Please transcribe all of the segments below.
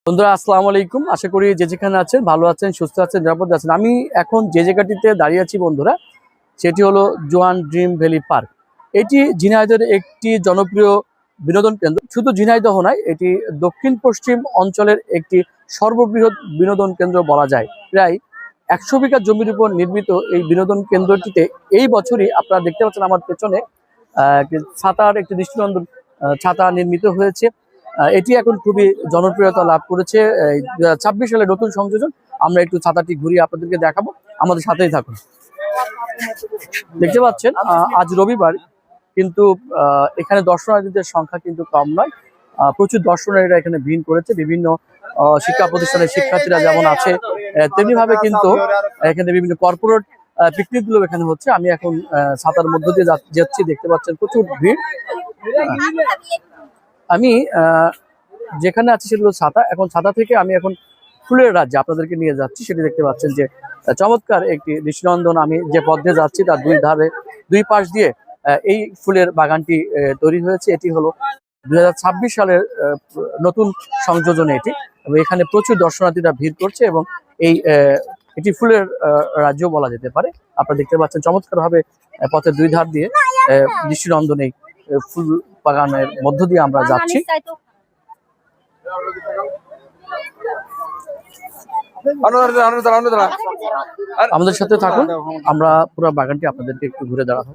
বন্ধুরা আসসালামু আলাইকুম। আশা করি যে যেখানে আছেন ভালো আছেন, সুস্থ আছেন, নিরাপদে আছেন। আমি এখন যে জায়গাটিতে দাঁড়িয়ে আছি বন্ধুরা, সেটি হলো জোয়ান ড্রিম ভ্যালি পার্ক। এটি ঝিনাইদহের একটি জনপ্রিয় বিনোদন কেন্দ্র। শুধু ঝিনাইদহ নয়, এটি দক্ষিণ পশ্চিম অঞ্চলের একটি সর্ববৃহৎ বিনোদন কেন্দ্র বলা যায়। প্রায় 100 বিঘা জমির উপর নির্মিত এই বিনোদন কেন্দ্রটিতে এই বছরই আপনারা দেখতে পাচ্ছেন আমার পেছনে ছাতার একটি দৃষ্টিনন্দন ছাতা নির্মিত হয়েছে। এটি এখন খুবই জনপ্রিয়তা লাভ করেছে। 2026 সালে নতুন সংযোজন। আমরা একটু ছাতাটি ঘুরিয়ে আপনাদেরকে দেখাবো, আমাদের সাথেই থাকুন। দেখতে পাচ্ছেন আজ রবিবার, কিন্তু এখানে দর্শনার্থীদের সংখ্যা কিন্তু কম নয়। প্রচুর দর্শনার্থীরা এখানে ভিড় করেছে। বিভিন্ন শিক্ষা প্রতিষ্ঠানের শিক্ষার্থীরা যেমন আছে, তেমনি ভাবে কিন্তু এখানে বিভিন্ন কর্পোরেট পিকনিক গুলো এখানে হচ্ছে। আমি এখন ছাতার মধ্য দিয়ে যাচ্ছি, দেখতে পাচ্ছেন প্রচুর ভিড়। আমি যেখানে আছি সেগুলো ছাতা। এখন ছাতা থেকে আমি এখন ফুলের রাজ্যে আপনাদেরকে নিয়ে যাচ্ছি। সেটি দেখতে পাচ্ছেন যে চমৎকার একটি দৃষ্টিনন্দন। আমি যে পথে যাচ্ছি তার দুই পাশ দিয়ে এই ফুলের বাগানটি তৈরি হয়েছে। এটি হলো 2026 সালের নতুন সংযোজন এটি। এখানে প্রচুর দর্শনার্থীরা ভিড় করছে এবং এটি ফুলের রাজ্য বলা যেতে পারে। আপনারা দেখতে পাচ্ছেন চমৎকার ভাবে পথের দুই ধার দিয়ে দৃষ্টিনন্দন এই ফুল বাগানের মধ্য দিয়ে আমরা যাচ্ছি। আমাদের সাথে থাকুন, আমরা পুরো বাগানটি আপনাদেরকে একটু ঘুরে দেখাবো।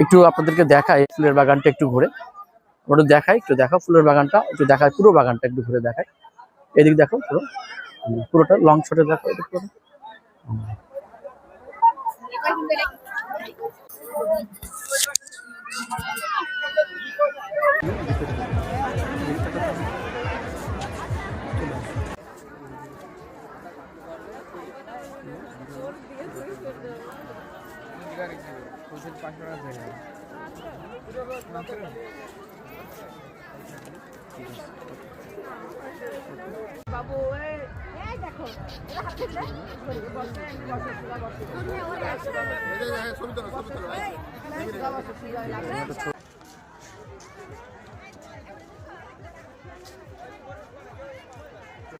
একটু আপনাদেরকে দেখাই ফুলের বাগানটা, একটু ঘুরে ওটা দেখাই, একটু দেখাও ফুলের বাগানটা, একটু দেখায় পুরো বাগানটা একটু ঘুরে দেখায়। এদিক দেখো পুরোটা লং শটে দেখো। এদিক পুরো বাবু এই দেখো এটা হাতে